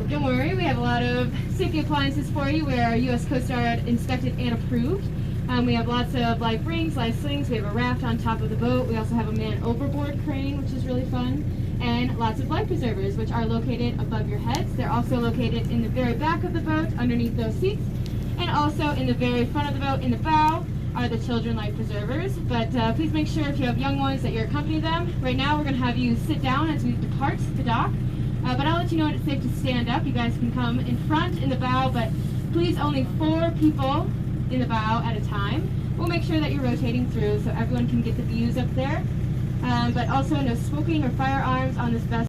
Oh, don't worry, we have a lot of safety appliances for you. We are U.S. Coast Guard inspected and approved. We have lots of life rings, life slings. We have a raft on top of the boat. We also have a man overboard crane, which is really fun. And lots of life preservers, which are located above your heads. They're also located in the very back of the boat, underneath those seats. And also in the very front of the boat, in the bow, are the children life preservers. But please make sure if you have young ones that you accompany them. Right now we're going to have you sit down as we depart the dock. But I'll let you know when it's safe to stand up. You guys can come in front in the bow, but please only 4 people in the bow at a time. We'll make sure that you're rotating through so everyone can get the views up there. But also no smoking or firearms on this vessel.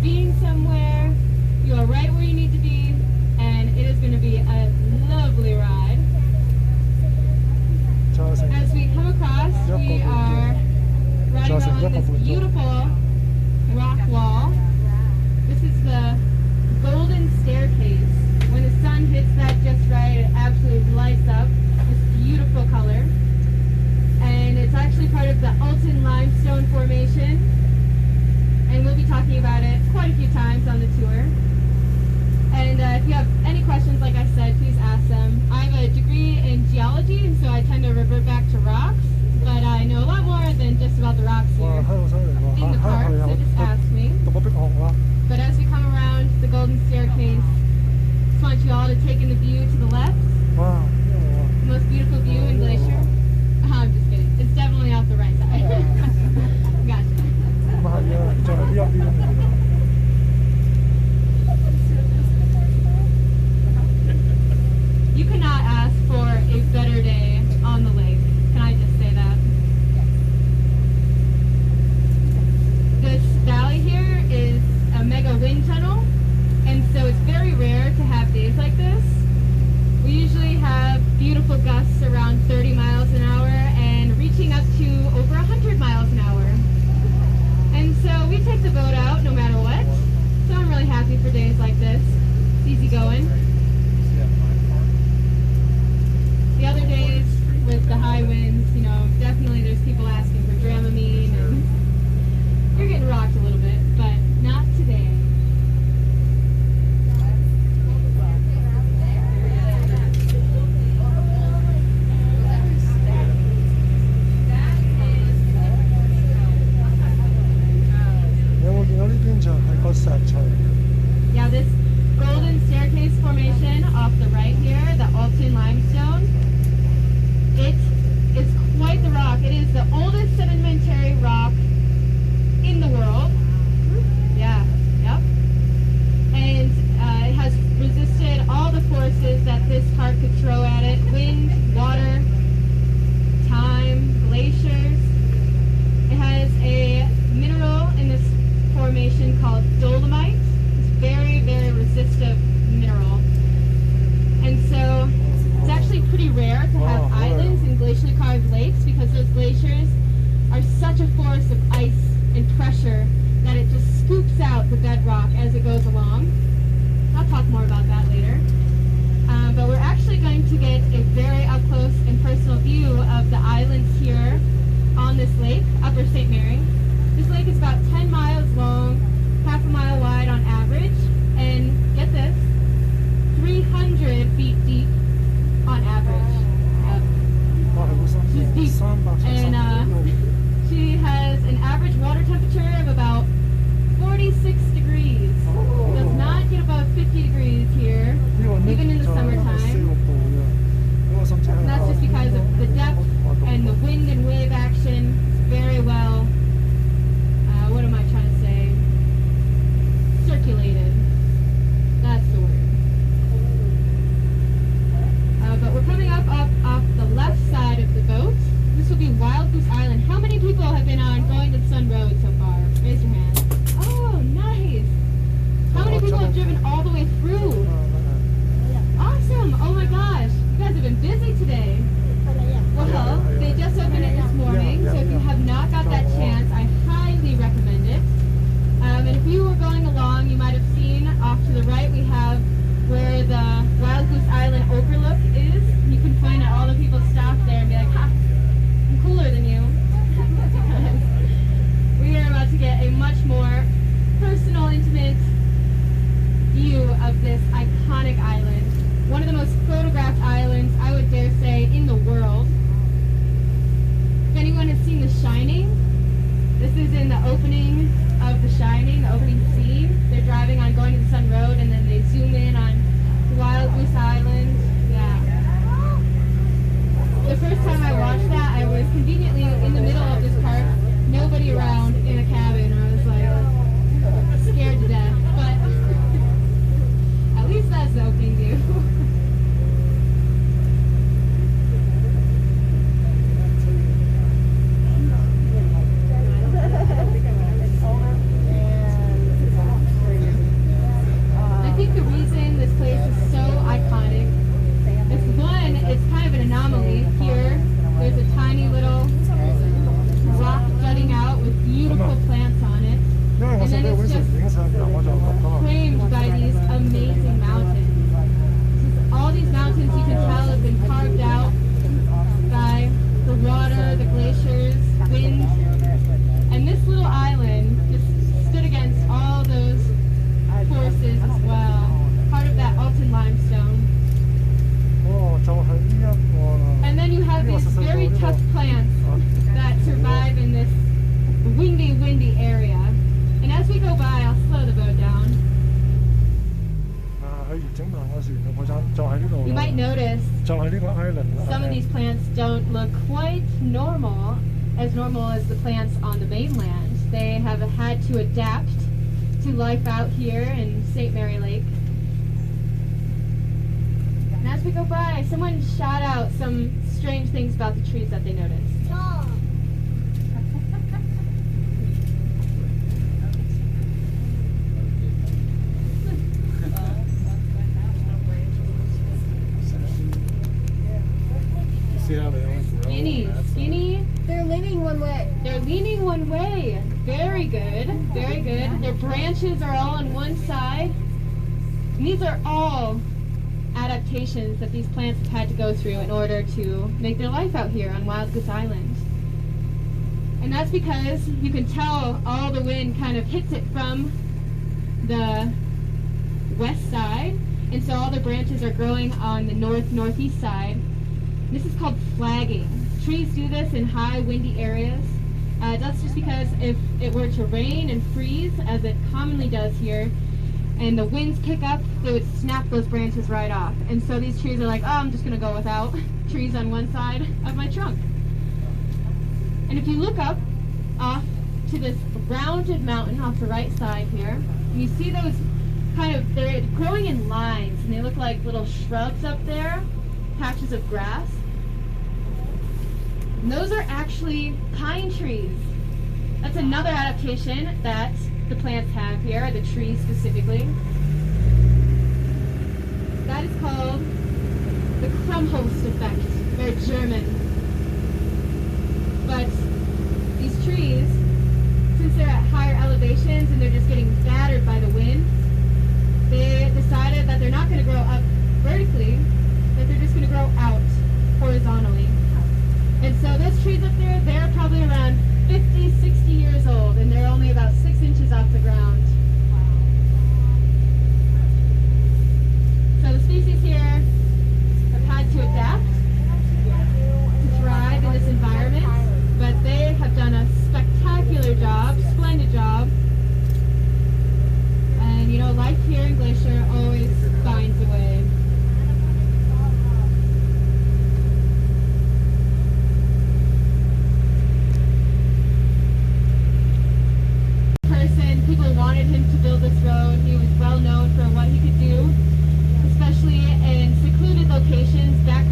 Being somewhere, you are right where you need to be, and it is going to be a lovely ride. As we come across, we are riding along this beautiful rock wall. This is the golden staircase. When the sun hits that just right, it absolutely lights up this beautiful color. And it's actually part of the Alton Limestone Formation. And we'll be talking about it quite a few times on the tour. And if you have any questions, like I said, please ask them. I have a degree in geology, and so I tend to revert back to rocks, but I know a lot more than just about the rocks here in the park, so just ask me. But as we come around the golden staircase, I just want you all to take in the view to the left. The most beautiful view in Glacier. I'm just kidding. It's definitely off the right side. Gotcha. You cannot ask for a better day on the lake. Can I just say that? This valley here is a mega wind tunnel, and so it's very rare to have days like this. We usually have beautiful gusts around 30 miles an hour and reaching up to over 100 miles an hour. And so we take the boat out no matter what. So I'm really happy for days like this. It's easy going. The other days with the high winds, you know, definitely there's people asking for Dramamine and you're getting rocked a little bit, but not today. Yeah, this golden staircase formation off the right here, the Alton Limestone, it is quite the rock. It is the oldest sedimentary rock in the world. Yeah, yep. And it has resisted all the forces that this park could throw at it. Wind, water, time, glaciers. It has a mineral in this formation called dolomite. It's very, very resistive mineral. And so it's actually pretty rare to have islands in glacially carved lakes because those glaciers are such a force of ice and pressure that it just scoops out the bedrock as it goes along. I'll talk more about that later. But we're actually going to get a very up close and personal view of the islands here on this lake, Upper St. Mary. This lake is about 10 miles long, half a mile wide on average, and get this, 300 feet deep on average. Yep. She's deep. And she has an average water temperature of about 46 degrees. Does not get above 50 degrees here, even in the summertime. And that's just because of the depth and the wind and wave action. It's very well, what am I trying to say? Circulated. That's the word. But we're coming up off the left side of the boat. This will be Wild Goose Island. How many people have been on Going to the Sun Road so far? Raise your hand. Oh, nice. How many people have driven all the way through? Awesome. Oh my gosh. You guys have been busy today. Well, they just opened it this morning, so if you have not got that chance, I highly recommend it. And if you were going along, you might have seen off to the right we have where the Wild Goose Island overlook is. You can point at all the people stopped there and be like, ha, I'm cooler than you. We are about to get a much more personal, intimate view of this iconic island. One of the most photographed islands, I would dare say, in the world. If anyone has seen The Shining, this is in the opening of The Shining, the opening scene. They're driving on Going to the Sun Road, and then they zoom in on Wild Goose Island. Yeah. The first time I watched that, I was conveniently in the middle of this park, nobody around, in a cabin. I was like scared to death, but at least that's the opening view. I think the reason this place is so iconic is one, it's kind of an anomaly. Here, there's a tiny little rock jutting out with beautiful plants on it. And then it's just framed by these amazing mountains. All these mountains you can tell have been carved out by the water, the glaciers, wind. And this little island just stood against all those forces as well. Part of that Alton limestone. And then you have these very tough plants that survive in this windy, windy area. And as we go by, I'll slow the boat down. You might notice some of these plants don't look quite normal as the plants on the mainland. They have had to adapt to life out here in St. Mary Lake. And as we go by, someone shout out some strange things about the trees that they noticed. Skinny. They're leaning one way. They're leaning one way. Very good. Very good. Their branches are all on one side. And these are all adaptations that these plants have had to go through in order to make their life out here on Wild Goose Island. And that's because you can tell all the wind kind of hits it from the west side. And so all the branches are growing on the northeast side. This is called flagging. Trees do this in high windy areas. That's just because if it were to rain and freeze, as it commonly does here, and the winds pick up, they would snap those branches right off. And so these trees are like, oh, I'm just going to go without trees on one side of my trunk. And if you look up off to this rounded mountain off the right side here, you see those they're growing in lines, and they look like little shrubs up there, patches of grass. And those are actually pine trees. That's another adaptation that the plants have here, the trees specifically. That is called the Krummholz effect. Very German. But these trees, since they're at higher elevations and they're just getting battered by the wind, they decided that they're not going to grow up vertically, that they're just going to grow out horizontally. And so those trees up there, they're probably around 50, 60 years old, and they're only about 6 inches off the ground. So the species here have had to adapt to thrive in this environment, but they have done a spectacular job, splendid job. And you know, life here in Glacier always finds a way. People wanted him to build this road. He was well known for what he could do, especially in secluded locations back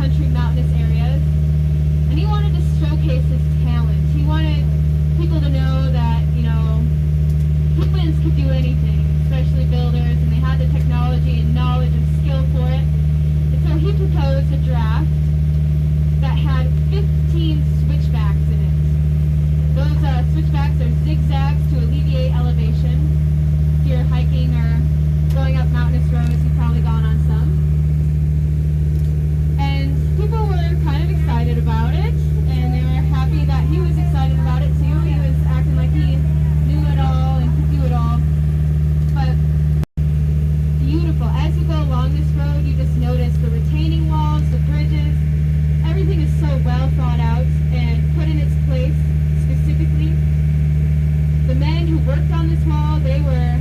small. They were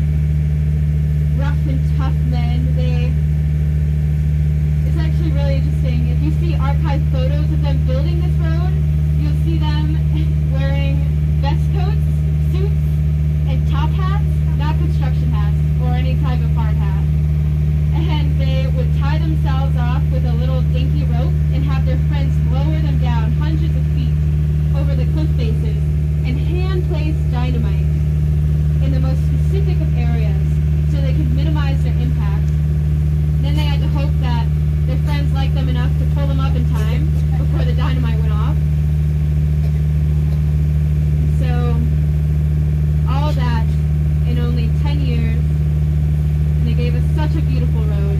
rough and tough men. It's actually really interesting. If you see archived photos of them building this road, you'll see them wearing vest coats, suits, and top hats, not construction hats or any type of hard hat. And they would tie themselves off with a little dinky rope and have their friends lower them down hundreds of feet over the cliff faces and hand-place dynamite in the most specific of areas so they could minimize their impact. And then they had to hope that their friends liked them enough to pull them up in time before the dynamite went off. So, all that in only 10 years, and they gave us such a beautiful road.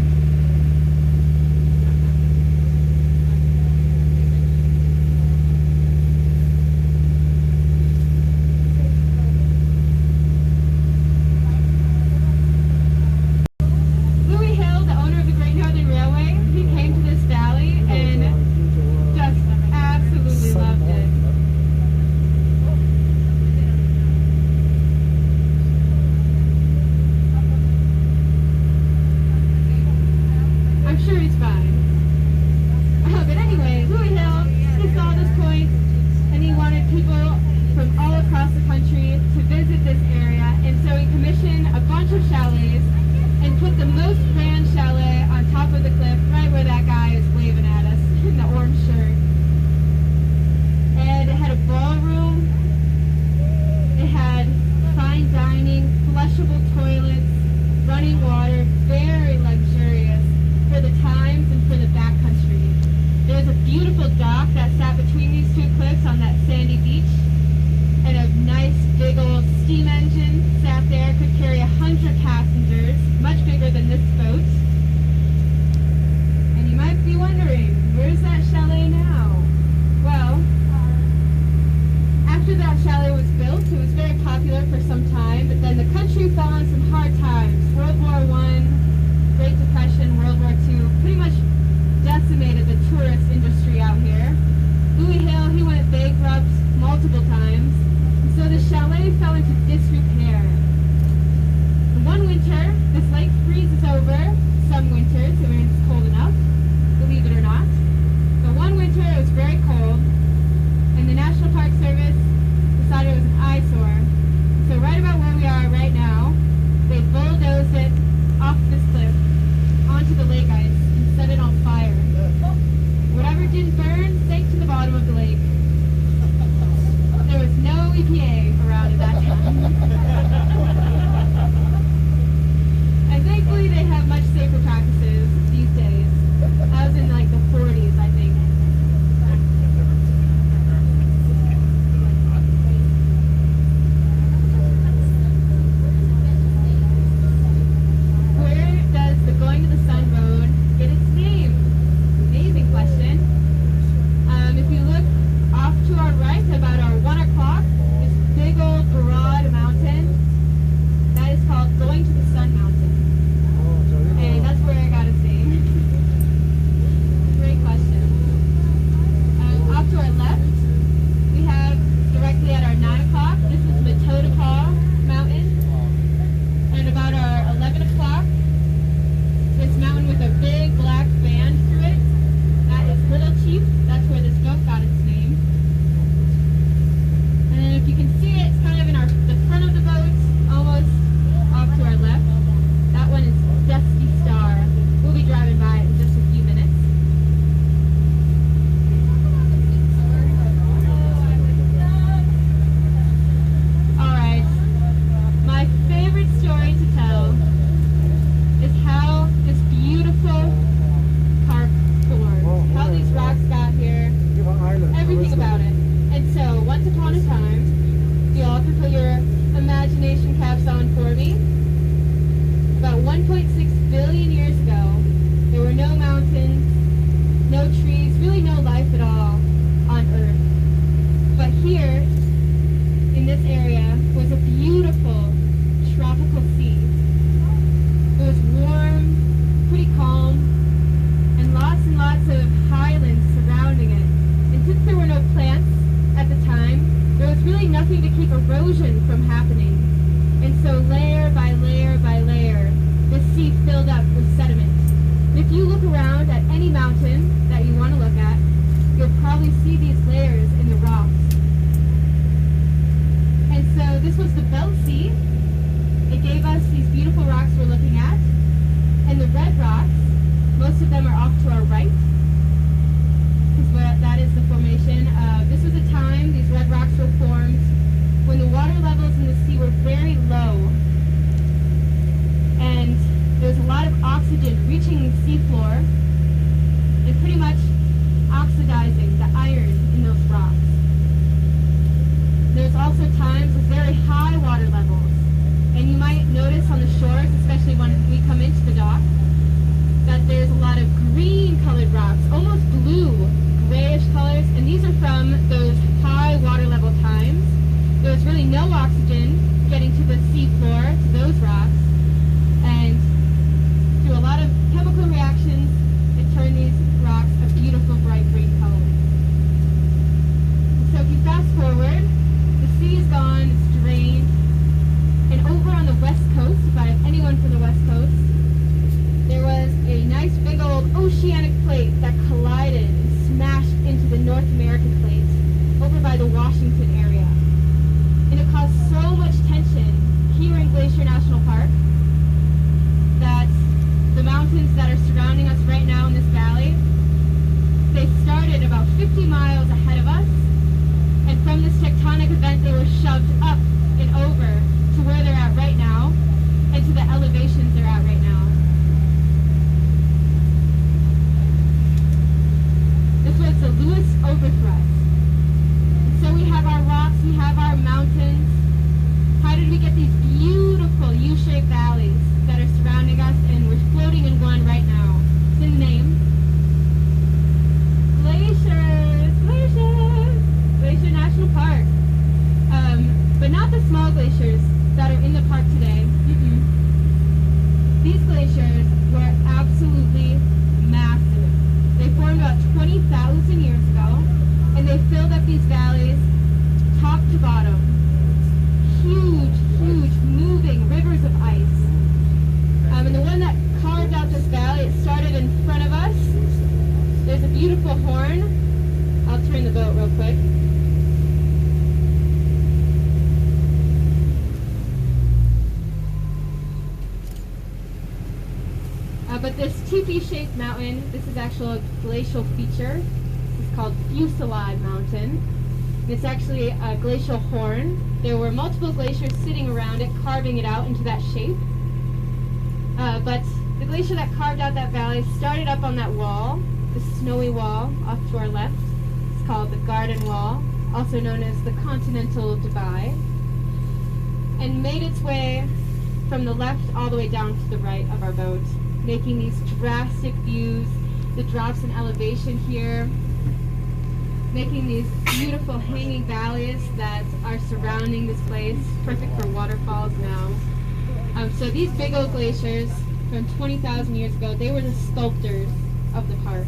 And so layer by layer by layer, the sea filled up with sediment. And if you look around at any mountain that you want to look at, you'll probably see these layers in the rocks. And so this was the Belt Sea. It gave us these beautiful rocks we're looking at. And the red rocks, most of them are off to our right, because that is the formation. This was a time these red rocks were formed when the water levels in the sea were very low. And there was a lot of oxygen reaching the seafloor and pretty much oxidizing the iron in those rocks. There's also times with very high water levels. And you might notice on the shores, especially when we come into the dock, that there's a lot of green colored rocks, almost blue, grayish colors, and these are from those high water level times. There was really no oxygen getting to the seafloor, to those rocks, and through a lot of chemical reactions, it turned these rocks a beautiful bright green color. So if you fast forward, the sea is gone, it's drained, and over on the west coast, if I have anyone from the west coast, there was a nice big old oceanic plate that collided and smashed into the North American plate over by the Washington area. And it caused so much tension here in Glacier National Park that the mountains that are surrounding us right now in this valley, they started about 50 miles ahead of us, and from this tectonic event they were shoved up and over to where they're at right now and to the elevations they're at right now. This was the Lewis overthrust. So we have our rocks, we have our mountains. How did we get these beautiful U-shaped valleys that are surrounding us, and we're floating in one right now? It's in the name. Glaciers! Glaciers! Glacier National Park. But not the small glaciers that are in the park today. These glaciers were absolutely massive. They formed about 20,000 years ago, and they filled up these valleys top to bottom. Huge, huge, moving rivers of ice. And the one that carved out this valley, it started in front of us. There's a beautiful horn. I'll turn the boat real quick. But this teepee-shaped mountain, this is actually a glacial feature. This is called Fusilade Mountain. It's actually a glacial horn. There were multiple glaciers sitting around it, carving it out into that shape. But the glacier that carved out that valley started up on that wall, the snowy wall off to our left. It's called the Garden Wall, also known as the Continental Divide, and made its way from the left all the way down to the right of our boat, making these drastic views, the drops in elevation here, making these beautiful hanging valleys that are surrounding this place, perfect for waterfalls now. So these big old glaciers from 20,000 years ago, they were the sculptors of the park.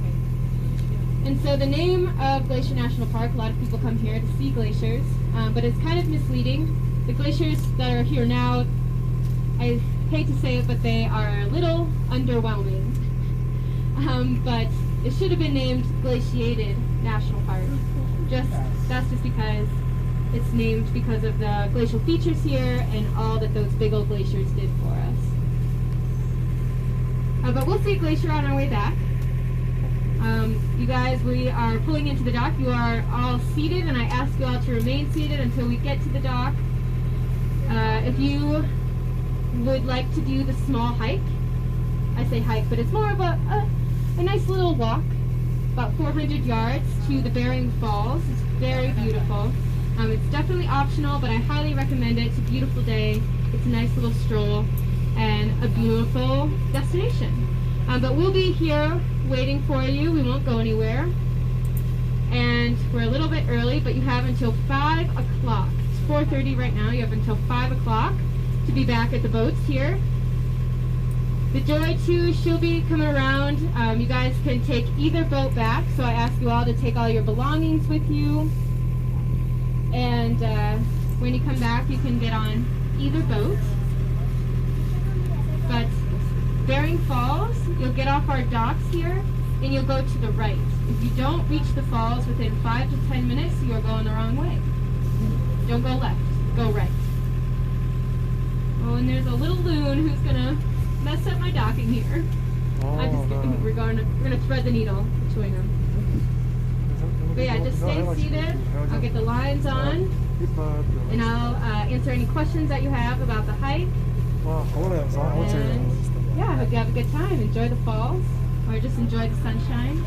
And so the name of Glacier National Park, a lot of people come here to see glaciers, but it's kind of misleading. The glaciers that are here now, I hate to say it, but they are a little underwhelming. But it should have been named Glaciated National Park. That's just because it's named because of the glacial features here and all that those big old glaciers did for us. But we'll see Glacier on our way back. You guys, we are pulling into the dock. You are all seated, and I ask you all to remain seated until we get to the dock. If you would like to do the small hike, I say hike, but it's more of a nice little walk, about 400 yards to the Bering Falls. It's very beautiful. It's definitely optional, but I highly recommend it. It's a beautiful day. It's a nice little stroll and a beautiful destination. But we'll be here waiting for you. We won't go anywhere. And we're a little bit early, but you have until 5 o'clock. It's 4:30 right now. You have until 5 o'clock to be back at the boats here. The Joy too, she'll be coming around. You guys can take either boat back, so I ask you all to take all your belongings with you. And when you come back, you can get on either boat. But Bering Falls, you'll get off our docks here and you'll go to the right. If you don't reach the falls within 5 to 10 minutes, you are going the wrong way. Don't go left, go right. Oh, and there's a little loon who's gonna mess up my docking here. I'm just kidding. We're gonna thread the needle between them. But yeah, just stay seated. I'll get the lines on, and I'll answer any questions that you have about the hike. And yeah, I hope you have a good time. Enjoy the falls, or just enjoy the sunshine.